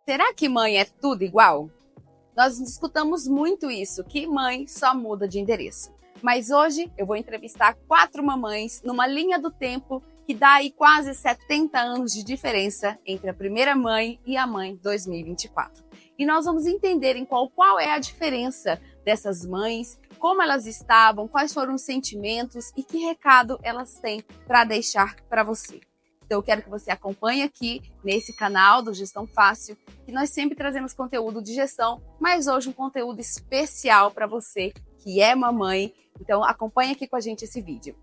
Será que mãe é tudo igual? Nós escutamos muito isso, que mãe só muda de endereço. Mas hoje eu vou entrevistar 4 mamães numa linha do tempo que dá aí quase 70 anos de diferença entre a primeira mãe e a mãe 2024. E nós vamos entender qual é a diferença dessas mães, como elas estavam, quais foram os sentimentos e que recado elas têm para deixar para você. Então eu quero que você acompanhe aqui nesse canal do Gestão Fácil, que nós sempre trazemos conteúdo de gestão, mas hoje um conteúdo especial para você que é mamãe. Então acompanhe aqui com a gente esse vídeo.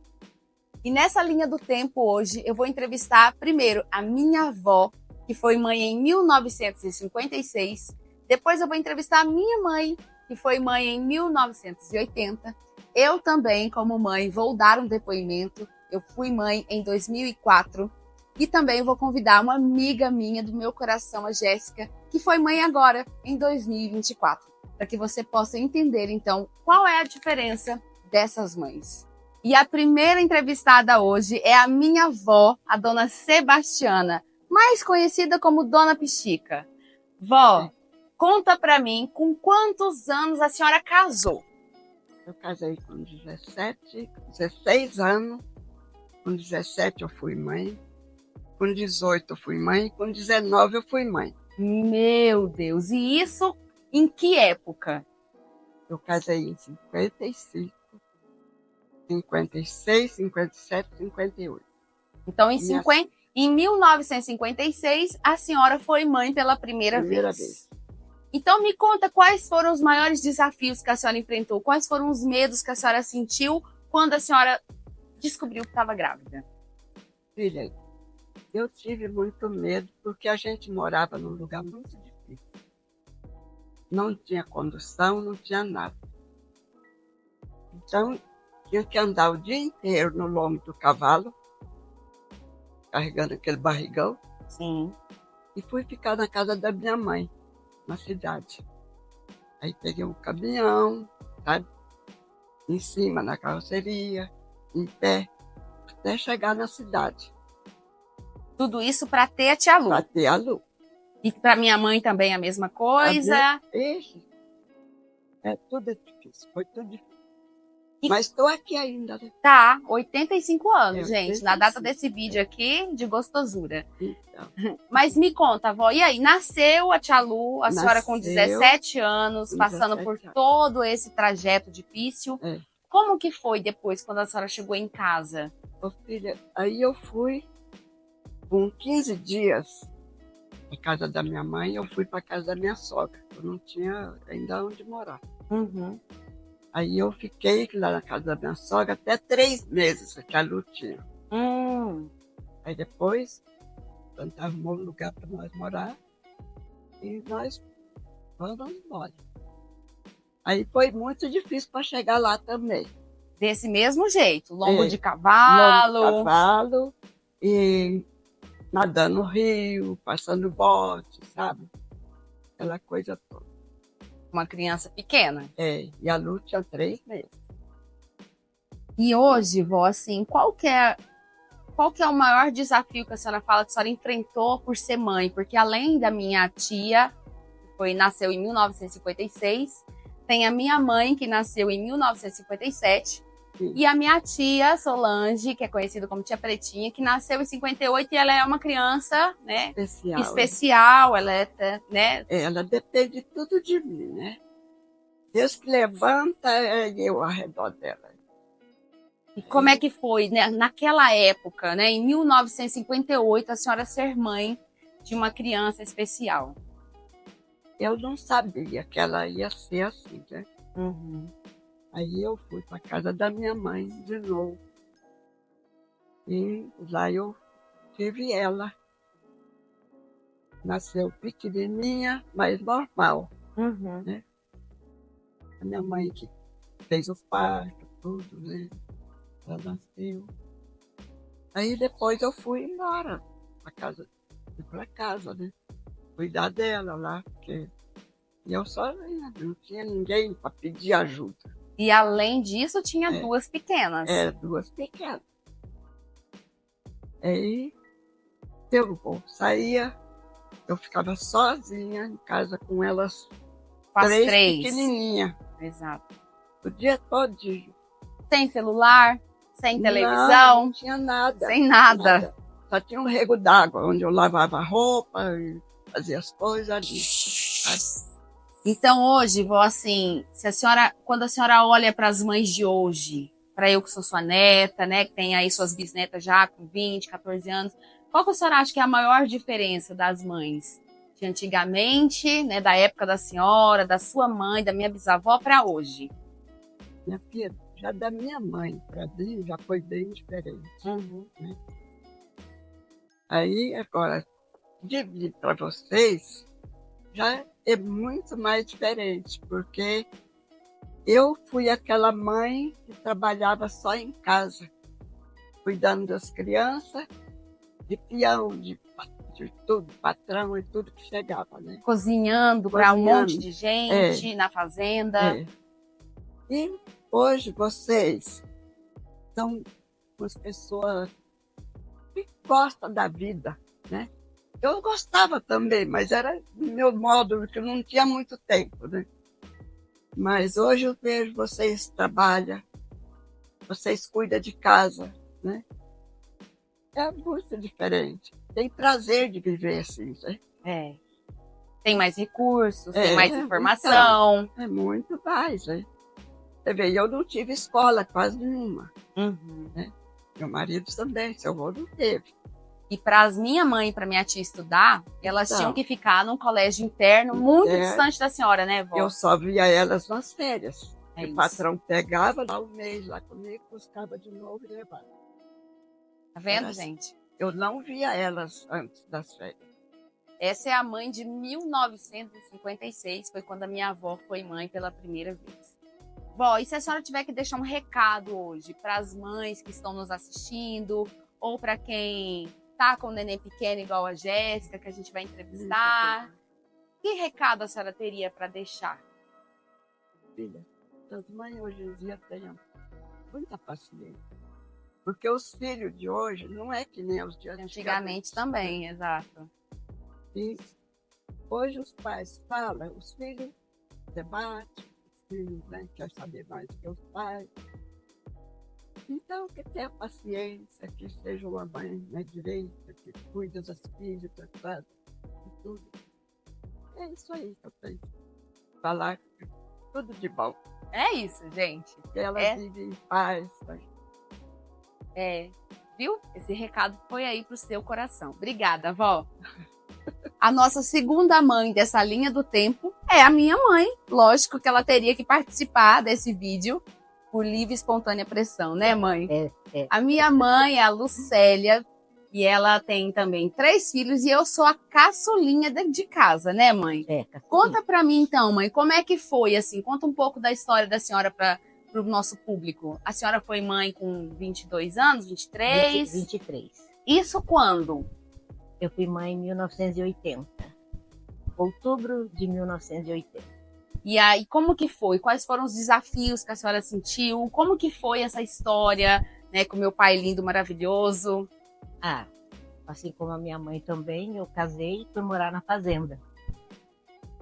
E nessa linha do tempo hoje eu vou entrevistar primeiro a minha avó, que foi mãe em 1956. Depois eu vou entrevistar a minha mãe, que foi mãe em 1980. Eu também, como mãe, vou dar um depoimento. Eu fui mãe em 2004. E também vou convidar uma amiga minha do meu coração, a Jéssica, que foi mãe agora, em 2024, para que você possa entender, então, qual é a diferença dessas mães. E a primeira entrevistada hoje é a minha avó, a dona Sebastiana, mais conhecida como Dona Pichica. Vó, conta para mim, com quantos anos a senhora casou? Eu casei com 16 anos. Com 17 eu fui mãe. Com 18 eu fui mãe, com 19 eu fui mãe. Meu Deus, e isso em que época? Eu casei em 55, 56, 57, 58. Então, em 1956, a senhora foi mãe pela primeira vez. Então, me conta quais foram os maiores desafios que a senhora enfrentou, quais foram os medos que a senhora sentiu quando a senhora descobriu que estava grávida? Filha, eu tive muito medo porque a gente morava num lugar muito difícil. Não tinha condução, não tinha nada. Então, tinha que andar o dia inteiro no lombo do cavalo, carregando aquele barrigão. Sim. E fui ficar na casa da minha mãe, na cidade. Aí peguei um caminhão, sabe? Em cima, na carroceria, em pé, até chegar na cidade. Tudo isso para ter a tia Lu. Para ter a Lu. E para minha mãe também a mesma coisa? Tudo difícil, foi tudo difícil. Mas estou aqui ainda, né? Tá, 85 anos, 85. gente, na data desse vídeo aqui, de gostosura. Então. Mas me conta, vó, e aí, nasceu a tia Lu, a senhora com 17 anos, passando por todo esse trajeto difícil. Como que foi depois, quando a senhora chegou em casa? Ô, filha, aí eu fui, com 15 dias, na casa da minha mãe, eu fui para casa da minha sogra. Eu não tinha ainda onde morar. Uhum. Aí eu fiquei lá na casa da minha sogra até 3 meses que a Lu tinha. Aí depois, a gente arrumou um lugar para nós morar e nós vamos embora. Aí foi muito difícil para chegar lá também. Desse mesmo jeito, lombo de cavalo. Lombo de cavalo e nadando no rio, passando bote, sabe? Aquela coisa toda. Uma criança pequena. E a Lu tinha 3 meses. E hoje, vó, assim, qual que é o maior desafio que a senhora fala que a senhora enfrentou por ser mãe? Porque além da minha tia, que nasceu em 1956, tem a minha mãe, que nasceu em 1957, sim, e a minha tia, Solange, que é conhecida como Tia Pretinha, que nasceu em 58 e ela é uma criança, né, especial. Ela é, né? Ela depende tudo de mim, né? Deus que levanta, eu ao redor dela. E como é que foi, né, naquela época, né, em 1958, a senhora ser mãe de uma criança especial? Eu não sabia que ela ia ser assim, né? Uhum. Aí eu fui para casa da minha mãe de novo. E lá eu tive ela. Nasceu pequenininha, mas normal. Uhum. Né? A minha mãe que fez o parto, tudo, né? Ela nasceu. Aí depois eu fui embora para casa, né? Cuidar dela lá, porque eu só não tinha ninguém para pedir ajuda. E além disso, tinha 2 pequenas. 2 pequenas. Aí eu saía, eu ficava sozinha em casa com elas Com as três três. pequenininhas. Exato. O dia todinho. Sem celular, sem Não, televisão, não tinha nada. sem nada. Só tinha um rego d'água, onde eu lavava a roupa e fazia as coisas ali. Então hoje, vó, assim, se a senhora, quando a senhora olha para as mães de hoje, para eu que sou sua neta, né, que tem aí suas bisnetas já com 20, 14 anos, qual que a senhora acha que é a maior diferença das mães de antigamente, né, da época da senhora, da sua mãe, da minha bisavó para hoje? Minha filha, já da minha mãe para mim já foi bem diferente. Né? Aí, agora, de vir para vocês, já é muito mais diferente, porque eu fui aquela mãe que trabalhava só em casa, cuidando das crianças, de peão, de tudo, patrão e tudo que chegava, né? Cozinhando para um monte de gente na fazenda. E hoje vocês são umas pessoas que gostam da vida, né? Eu gostava também, mas era do meu modo, porque eu não tinha muito tempo, né? Mas hoje eu vejo vocês trabalham, vocês cuidam de casa, né? É muito diferente. Tem prazer de viver assim, né? Tem mais recursos, tem mais informação. Então, é muito mais, né? Você vê, eu não tive escola quase nenhuma. Né? Meu marido também, seu avô não teve. E para minha mãe e para minha tia estudar, elas tinham que ficar num colégio interno muito distante da senhora, né, vó? Eu só via elas nas férias. O patrão pegava lá um mês lá comigo, buscava de novo e levava. Tá vendo, gente? Eu não via elas antes das férias. Essa é a mãe de 1956, foi quando a minha avó foi mãe pela primeira vez. Vó, e se a senhora tiver que deixar um recado hoje para as mães que estão nos assistindo, ou para quem tá com o neném pequeno igual a Jéssica, que a gente vai entrevistar, que recado a senhora teria para deixar? Filha, as mães hoje em dia têm muita paciência. Porque os filhos de hoje não é que nem os de antigamente também, exato. E hoje os pais falam, os filhos debatem, os filhos, né, querem saber mais do que os pais. Então, que tenha paciência, que seja uma mãe, né, direita, que cuida das filhas, e tudo. É isso aí que eu tenho que falar, tudo de bom. É isso, gente. Que elas vivem em paz. Viu? Esse recado foi aí pro seu coração. Obrigada, vó. A nossa segunda mãe dessa linha do tempo é a minha mãe. Lógico que ela teria que participar desse vídeo por livre e espontânea pressão, né, mãe? A minha mãe é a Lucélia e ela tem também 3 filhos e eu sou a caçulinha de casa, né, mãe? Conta pra mim então, mãe, como é que foi, assim? Conta um pouco da história da senhora para o nosso público. A senhora foi mãe com 22 anos, 23? 23. Isso quando? Eu fui mãe em 1980. Outubro de 1980. E aí, como que foi? Quais foram os desafios que a senhora sentiu? Como que foi essa história, né, com meu pai lindo, maravilhoso? Assim como a minha mãe também, eu casei e fui morar na fazenda.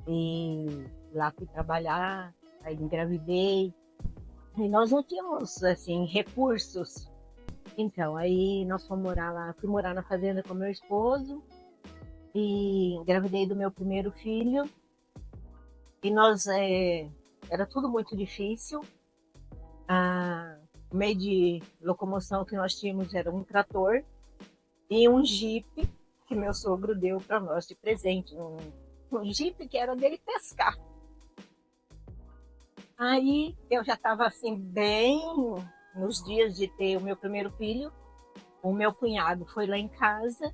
E lá fui trabalhar, aí engravidei. E nós não tínhamos, assim, recursos. Então, aí nós fomos morar lá, fui morar na fazenda com meu esposo e engravidei do meu primeiro filho. E nós, era tudo muito difícil. O meio de locomoção que nós tínhamos era um trator e um jipe que meu sogro deu para nós de presente. Um jipe que era dele pescar. Aí eu já estava assim, bem nos dias de ter o meu primeiro filho. O meu cunhado foi lá em casa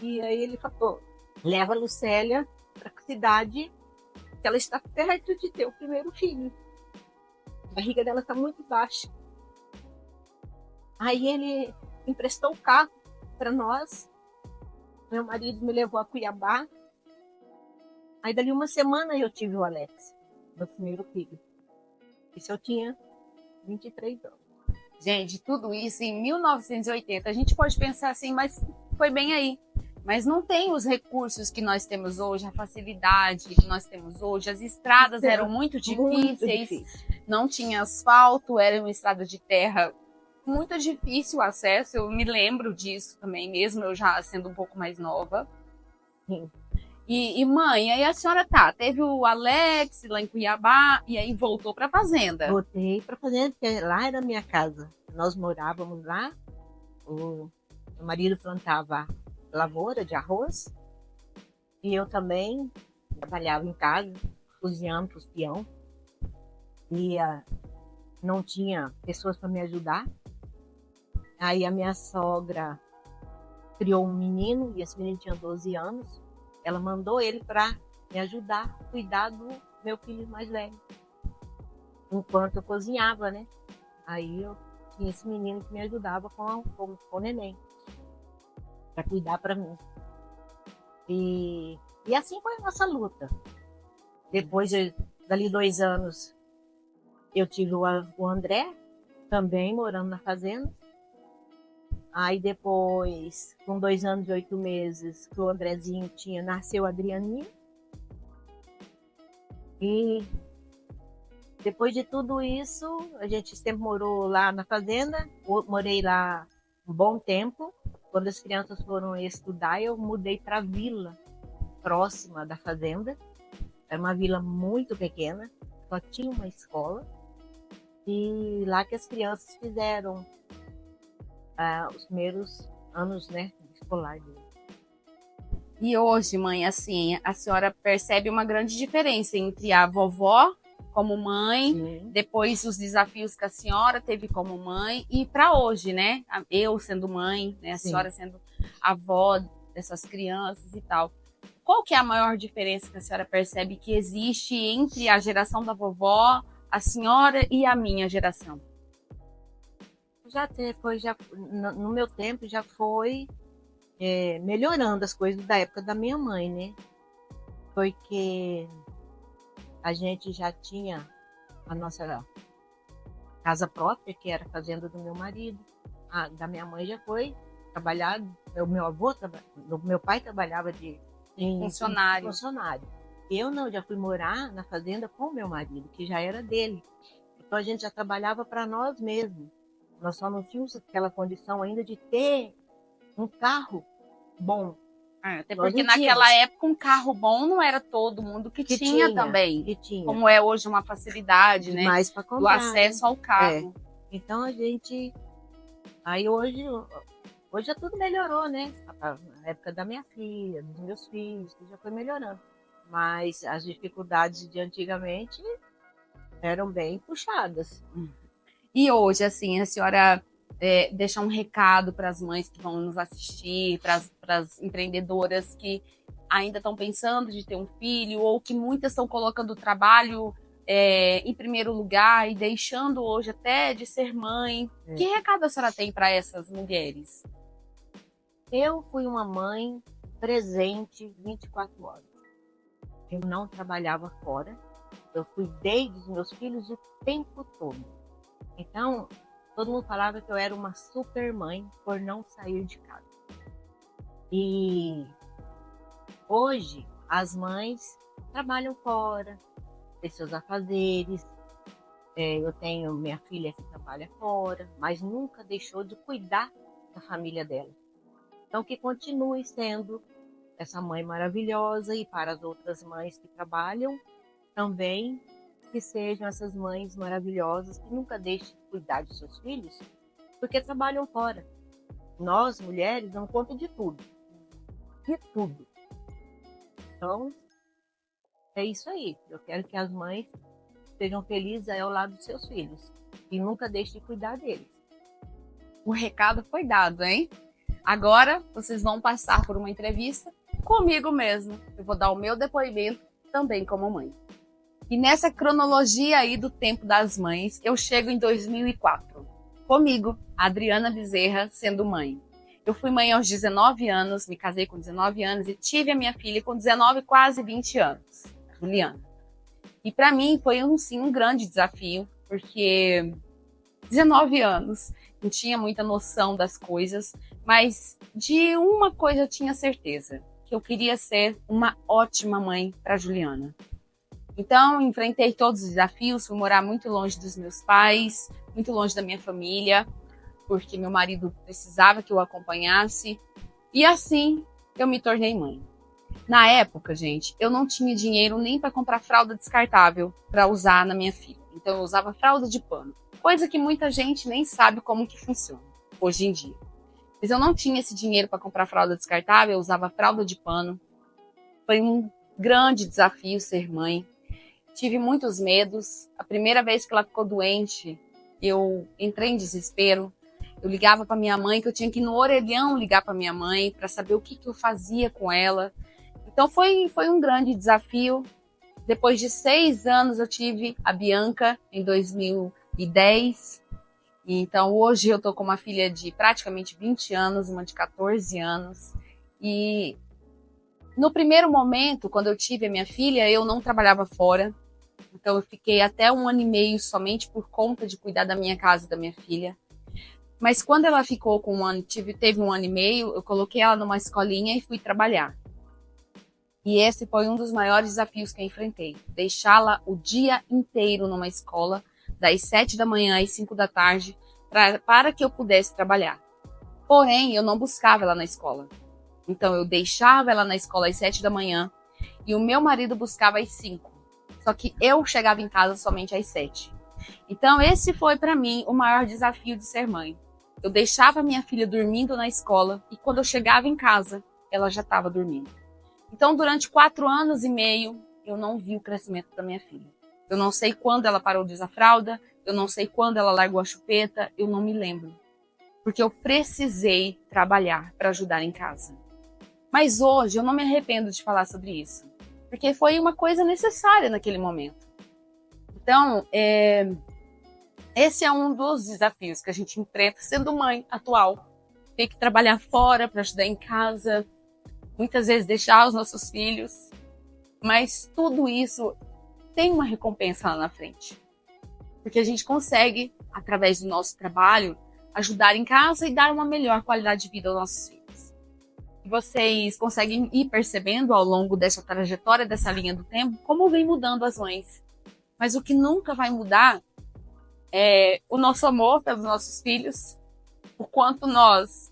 e aí ele falou: leva a Lucélia para a cidade, que ela está perto de ter o primeiro filho. A barriga dela está muito baixa. Aí ele emprestou o carro para nós. Meu marido me levou a Cuiabá. Aí dali uma semana eu tive o Alex, meu primeiro filho. Isso eu tinha 23 anos. Gente, tudo isso em 1980. A gente pode pensar assim, mas foi bem aí. mas não tem os recursos que nós temos hoje, a facilidade que nós temos hoje. As estradas eram muito difíceis, não tinha asfalto, era uma estrada de terra muito difícil o acesso. Eu me lembro disso também, mesmo eu já sendo um pouco mais nova. Sim. E mãe, aí a senhora teve o Alex lá em Cuiabá e aí voltou para a fazenda. Voltei para a fazenda, porque lá era a minha casa. Nós morávamos lá, o meu marido plantava lavoura de arroz e eu também trabalhava em casa, cozinhando para os peão. E não tinha pessoas para me ajudar. Aí a minha sogra criou um menino, e esse menino tinha 12 anos. Ela mandou ele para me ajudar a cuidar do meu filho mais velho, enquanto eu cozinhava, né? Aí eu tinha esse menino que me ajudava com o neném, para cuidar para mim. E assim foi a nossa luta. Depois, dali 2 anos, eu tive o André, também morando na fazenda. Aí depois, com 2 anos e 8 meses, que o Andrezinho nasceu a Adrianinha. E depois de tudo isso, a gente sempre morou lá na fazenda. Morei lá um bom tempo. Quando as crianças foram estudar, eu mudei para a vila próxima da fazenda. Era uma vila muito pequena, só tinha uma escola. E lá que as crianças fizeram os primeiros anos, né, escolar dele. E hoje, mãe, assim, a senhora percebe uma grande diferença entre a vovó como mãe, Sim. depois os desafios que a senhora teve como mãe e para hoje, né? Eu sendo mãe, né, a Sim. senhora sendo avó dessas crianças e tal. Qual que é a maior diferença que a senhora percebe que existe entre a geração da vovó, a senhora e a minha geração? No meu tempo já foi melhorando as coisas da época da minha mãe, né? Porque a gente já tinha a nossa casa própria, que era a fazenda do meu marido. A da minha mãe já foi trabalhar. Meu pai trabalhava de Funcionário. Eu não, já fui morar na fazenda com o meu marido, que já era dele. Então a gente já trabalhava para nós mesmos. Nós só não tínhamos aquela condição ainda de ter um carro bom. Até porque naquela época um carro bom não era todo mundo que tinha também. Que tinha. Como é hoje uma facilidade, né? Mais para comprar, do acesso ao carro. Então a gente... Aí hoje já tudo melhorou, né? Na época da minha filha, dos meus filhos, já foi melhorando. Mas as dificuldades de antigamente eram bem puxadas. E hoje, assim, a senhora deixa um recado para as mães que vão nos assistir, para as empreendedoras que ainda estão pensando de ter um filho, ou que muitas estão colocando o trabalho em primeiro lugar e deixando hoje até de ser mãe. Que recado a senhora tem para essas mulheres? Eu fui uma mãe presente 24 horas. Eu não trabalhava fora. Eu cuidei dos meus filhos o tempo todo. Então, todo mundo falava que eu era uma super mãe por não sair de casa. E hoje, as mães trabalham fora, têm seus afazeres. Eu tenho minha filha que trabalha fora, mas nunca deixou de cuidar da família dela. Então, que continue sendo essa mãe maravilhosa, e para as outras mães que trabalham também, que sejam essas mães maravilhosas, que nunca deixem de cuidar dos seus filhos, porque trabalham fora. Nós, mulheres, damos conta de tudo. De tudo. Então, é isso aí. Eu quero que as mães sejam felizes ao lado dos seus filhos e nunca deixem de cuidar deles. O recado foi dado, hein? Agora, vocês vão passar por uma entrevista comigo mesmo. Eu vou dar o meu depoimento também como mãe. E nessa cronologia aí do tempo das mães, eu chego em 2004. Comigo, a Adriana Bezerra, sendo mãe. Eu fui mãe aos 19 anos, me casei com 19 anos e tive a minha filha com 19, quase 20 anos, Juliana. E para mim foi um grande desafio, porque 19 anos, não tinha muita noção das coisas, mas de uma coisa eu tinha certeza, que eu queria ser uma ótima mãe para Juliana. Então, enfrentei todos os desafios, fui morar muito longe dos meus pais, muito longe da minha família, porque meu marido precisava que eu acompanhasse, e assim eu me tornei mãe. Na época, gente, eu não tinha dinheiro nem para comprar fralda descartável para usar na minha filha. Então eu usava fralda de pano, coisa que muita gente nem sabe como que funciona hoje em dia. Mas eu não tinha esse dinheiro para comprar fralda descartável, eu usava fralda de pano. Foi um grande desafio ser mãe. Tive muitos medos. A primeira vez que ela ficou doente, eu entrei em desespero. Eu ligava para minha mãe, que eu tinha que ir no orelhão ligar para minha mãe para saber o que eu fazia com ela. Então foi um grande desafio. Depois de 6 anos eu tive a Bianca em 2010. Então hoje eu tô com uma filha de praticamente 20 anos, uma de 14 anos. E no primeiro momento, quando eu tive a minha filha, eu não trabalhava fora. Então eu fiquei até 1 ano e meio somente por conta de cuidar da minha casa e da minha filha. Mas quando ela ficou com teve 1 ano e meio, eu coloquei ela numa escolinha e fui trabalhar. E esse foi um dos maiores desafios que eu enfrentei. Deixá-la o dia inteiro numa escola, das 7 da manhã às 5 da tarde, para que eu pudesse trabalhar. Porém, eu não buscava ela na escola. Então, eu deixava ela na escola às 7 da manhã e o meu marido buscava às 5. Só que eu chegava em casa somente às 7. Então, esse foi para mim o maior desafio de ser mãe. Eu deixava minha filha dormindo na escola e quando eu chegava em casa, ela já estava dormindo. Então, durante 4 anos e meio, eu não vi o crescimento da minha filha. Eu não sei quando ela parou de usar fralda, eu não sei quando ela largou a chupeta, eu não me lembro. Porque eu precisei trabalhar para ajudar em casa. Mas hoje eu não me arrependo de falar sobre isso, porque foi uma coisa necessária naquele momento. Então, esse é um dos desafios que a gente enfrenta sendo mãe atual. Ter que trabalhar fora para ajudar em casa, muitas vezes deixar os nossos filhos, mas tudo isso tem uma recompensa lá na frente. Porque a gente consegue, através do nosso trabalho, ajudar em casa e dar uma melhor qualidade de vida aos nossos filhos. E vocês conseguem ir percebendo ao longo dessa trajetória, dessa linha do tempo, como vem mudando as mães. Mas o que nunca vai mudar é o nosso amor pelos nossos filhos, o quanto nós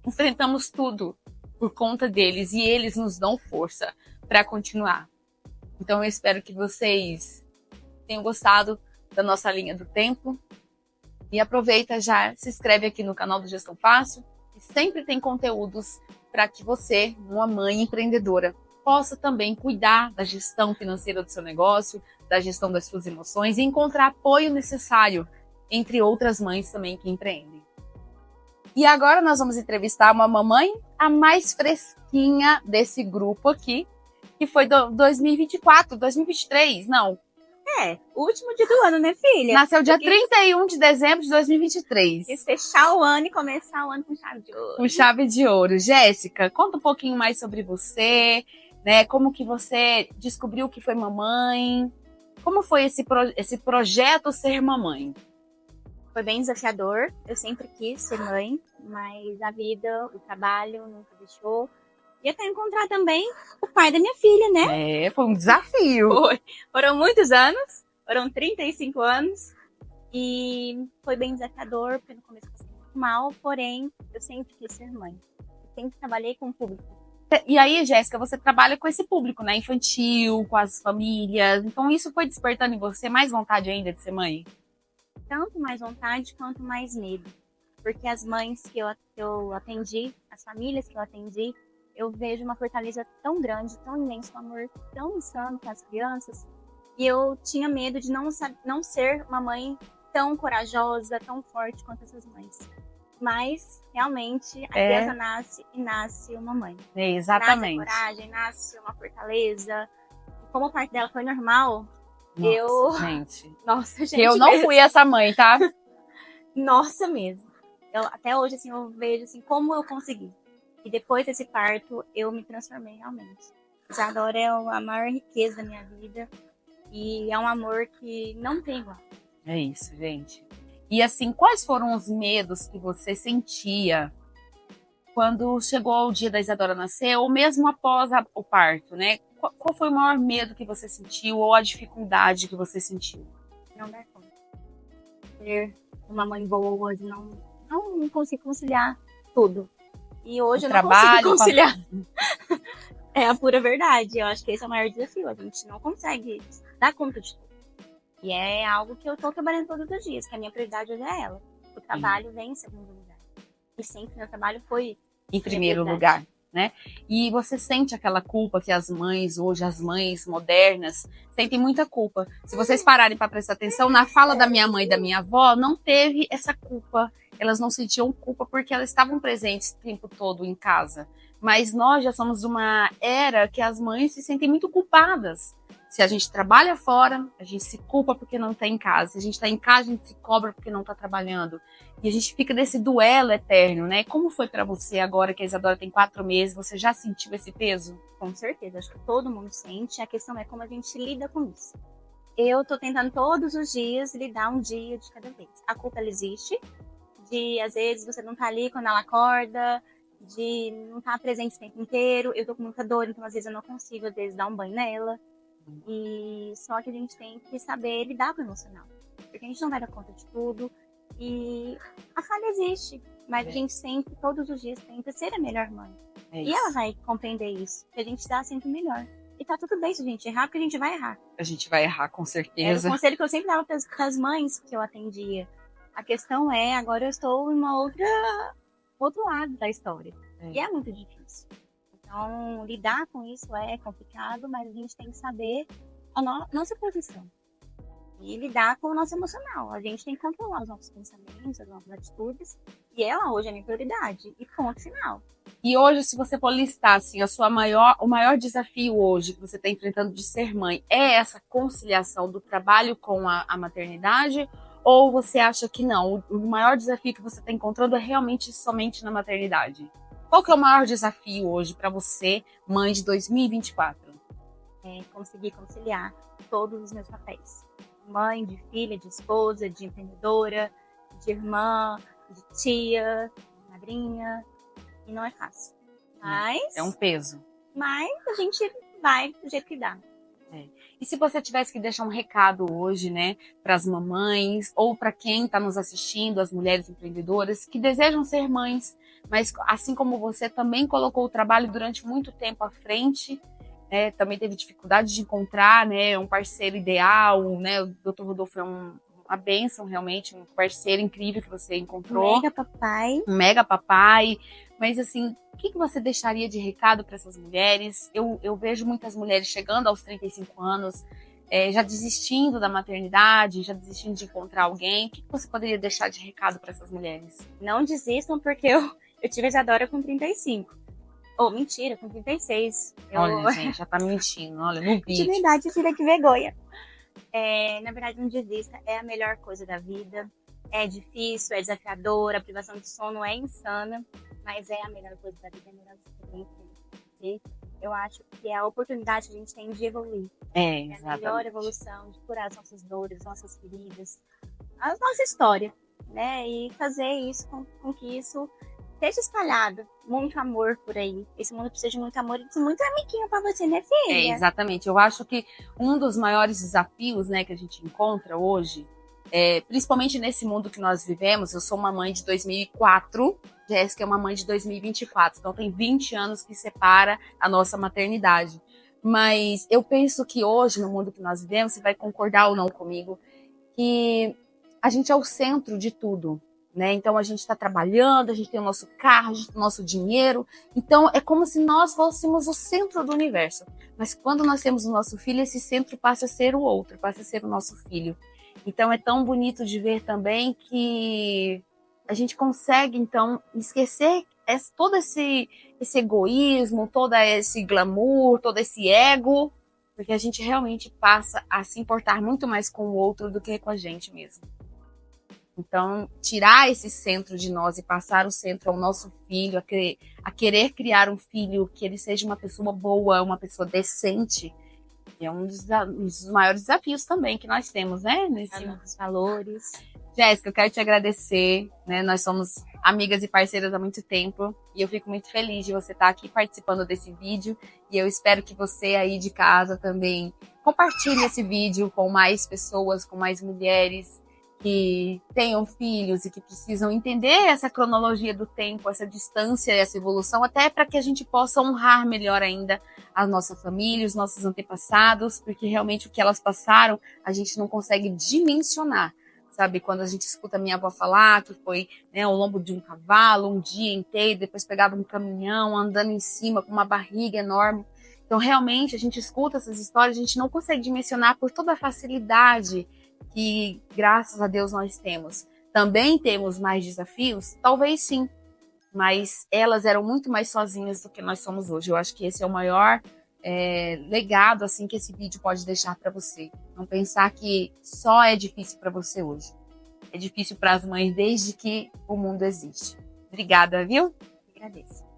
enfrentamos tudo por conta deles e eles nos dão força para continuar. Então eu espero que vocês tenham gostado da nossa linha do tempo e aproveita já, se inscreve aqui no canal do Gestão Fácil e sempre tem conteúdos para que você, uma mãe empreendedora, possa também cuidar da gestão financeira do seu negócio, da gestão das suas emoções e encontrar apoio necessário entre outras mães também que empreendem. E agora nós vamos entrevistar uma mamãe, a mais fresquinha desse grupo aqui, que foi 2024, 2023, não. O último dia do ano, né, filha? Nasceu dia 31 de dezembro de 2023. Quis fechar o ano e começar o ano com chave de ouro. Com chave de ouro. Jéssica, conta um pouquinho mais sobre você, né? Como que você descobriu que foi mamãe? Como foi esse projeto ser mamãe? Foi bem desafiador. Eu sempre quis ser mãe, mas a vida, o trabalho nunca deixou. E até encontrar também o pai da minha filha, né? Foi um desafio. Foram muitos anos, foram 35 anos. E foi bem desafiador, porque no começo eu passei muito mal, porém eu sempre quis ser mãe. Eu sempre trabalhei com o público. E aí, Jéssica, você trabalha com esse público, né? Infantil, com as famílias. Então isso foi despertando em você mais vontade ainda de ser mãe? Tanto mais vontade quanto mais medo. Porque as mães que eu atendi, as famílias que eu atendi, eu vejo uma fortaleza tão grande, tão imenso, um amor tão insano com as crianças. E eu tinha medo de não ser uma mãe tão corajosa, tão forte quanto essas mães. Mas, realmente, a criança nasce e nasce uma mãe. Exatamente. Nasce a coragem, nasce uma fortaleza. E como a parte dela foi normal, Nossa, gente. Eu não fui essa mãe, tá? Nossa, mesmo. Até hoje, assim, eu vejo assim, como eu consegui. E depois desse parto, eu me transformei realmente. Isadora é a maior riqueza da minha vida. E é um amor que não tem igual. É isso, gente. E assim, quais foram os medos que você sentia quando chegou o dia da Isadora nascer, ou mesmo após o parto, né? Qual foi o maior medo que você sentiu, ou a dificuldade que você sentiu? Não dá conta. Ser uma mãe boa hoje, não consigo conciliar tudo. E hoje O eu não trabalho, consigo conciliar. É a pura verdade. Eu acho que esse é o maior desafio. A gente não consegue dar conta de tudo. E é algo que eu tô trabalhando todos os dias, que a minha prioridade hoje é ela. O trabalho vem em segundo lugar. E sempre meu trabalho foi Em primeiro lugar, né? E você sente aquela culpa que as mães hoje, as mães modernas, sentem muita culpa. Se vocês pararem para prestar atenção, na fala da minha mãe e da minha avó, não teve essa culpa. Elas não sentiam culpa porque elas estavam presentes o tempo todo em casa. Mas nós já somos de uma era que as mães se sentem muito culpadas. Se a gente trabalha fora, a gente se culpa porque não está em casa. Se a gente está em casa, a gente se cobra porque não está trabalhando. E a gente fica nesse duelo eterno, né? Como foi para você agora que a Isadora tem 4 meses? Você já sentiu esse peso? Com certeza, acho que todo mundo sente. A questão é como a gente lida com isso. Eu tô tentando todos os dias lidar um dia de cada vez. A culpa, ela existe. De, às vezes, você não tá ali quando ela acorda. De não estar presente o tempo inteiro. Eu tô com muita dor, então às vezes eu não consigo, às vezes, dar um banho nela. E só que a gente tem que saber lidar com o emocional. Porque a gente não vai dar conta de tudo. E a falha existe. Mas a gente sempre, todos os dias, tenta ser a melhor mãe. E ela vai compreender isso. Que a gente dá sempre o melhor. E tá tudo bem se a gente errar, porque a gente vai errar. A gente vai errar, com Era certeza. o conselho que eu sempre dava pras mães que eu atendia. A questão é, agora eu estou em outro lado da história. E é muito difícil. Então, lidar com isso é complicado, mas a gente tem que saber a nossa posição. E lidar com o nosso emocional. A gente tem que controlar os nossos pensamentos, as nossas atitudes. E ela hoje é a minha prioridade. E ponto final. E hoje, se você for listar assim, o maior desafio hoje que você está enfrentando de ser mãe é essa conciliação do trabalho com a maternidade? Ou você acha que não? O maior desafio que você está encontrando é realmente somente na maternidade? Qual que é o maior desafio hoje para você, mãe de 2024? É conseguir conciliar todos os meus papéis. Mãe, de filha, de esposa, de empreendedora, de irmã, de tia, de madrinha. E não é fácil. Mas É um peso. Mas a gente vai do jeito que dá. E se você tivesse que deixar um recado hoje, né, para as mamães ou para quem está nos assistindo, as mulheres empreendedoras que desejam ser mães, mas assim como você também colocou o trabalho durante muito tempo à frente, né, também teve dificuldade de encontrar, né, um parceiro ideal, né, o Dr. Rodolfo é uma bênção realmente, um parceiro incrível que você encontrou. Mega papai. Um mega papai. Mas assim, o que você deixaria de recado para essas mulheres? Eu vejo muitas mulheres chegando aos 35 anos, já desistindo da maternidade, já desistindo de encontrar alguém. O que você poderia deixar de recado para essas mulheres? Não desistam, porque eu tive a Isadora com 35. Mentira, com 36. Olha, gente, já tá mentindo. Olha, no De vídeo. verdade, filha, que vergonha. Na verdade, não desista. É a melhor coisa da vida. É difícil, é desafiador, a privação de sono é insana, mas é a melhor coisa da vida, é a melhor experiência. Eu acho que é a oportunidade que a gente tem de evoluir. É a melhor evolução, de curar as nossas dores, as nossas feridas, a nossa história, né? E fazer isso com que isso esteja espalhado. Muito amor por aí. Esse mundo precisa de muito amor e de muito amiguinho pra você, né, filha? Exatamente. Eu acho que um dos maiores desafios, né, que a gente encontra hoje, principalmente nesse mundo que nós vivemos, eu sou uma mãe de 2004, Jéssica é uma mãe de 2024, então tem 20 anos que separa a nossa maternidade. Mas eu penso que hoje, no mundo que nós vivemos, você vai concordar ou não comigo, que a gente é o centro de tudo, né? Então a gente está trabalhando, a gente tem o nosso carro, a gente tem o nosso dinheiro, então é como se nós fôssemos o centro do universo. Mas quando nós temos o nosso filho, esse centro passa a ser o outro, passa a ser o nosso filho. Então é tão bonito de ver também que a gente consegue, então, esquecer todo esse egoísmo, todo esse glamour, todo esse ego, porque a gente realmente passa a se importar muito mais com o outro do que com a gente mesmo. Então, tirar esse centro de nós e passar o centro ao nosso filho, a querer criar um filho que ele seja uma pessoa boa, uma pessoa decente, é um dos maiores desafios também que nós temos, né? Nossos valores. Jéssica, eu quero te agradecer, né? Nós somos amigas e parceiras há muito tempo e eu fico muito feliz de você estar aqui participando desse vídeo e eu espero que você aí de casa também compartilhe esse vídeo com mais pessoas, com mais mulheres que tenham filhos e que precisam entender essa cronologia do tempo, essa distância, essa evolução, até para que a gente possa honrar melhor ainda a nossa família, os nossos antepassados, porque realmente o que elas passaram a gente não consegue dimensionar. Sabe, quando a gente escuta a minha avó falar que foi, né, ao lombo de um cavalo, um dia inteiro, depois pegava um caminhão, andando em cima com uma barriga enorme. Então, realmente, a gente escuta essas histórias, a gente não consegue dimensionar por toda a facilidade que, graças a Deus, nós temos. Também temos mais desafios? Talvez sim, mas elas eram muito mais sozinhas do que nós somos hoje. Eu acho que esse é o maior legado assim que esse vídeo pode deixar para você. Não pensar que só é difícil para você hoje. É difícil para as mães desde que o mundo existe. Obrigada, viu? Agradeço.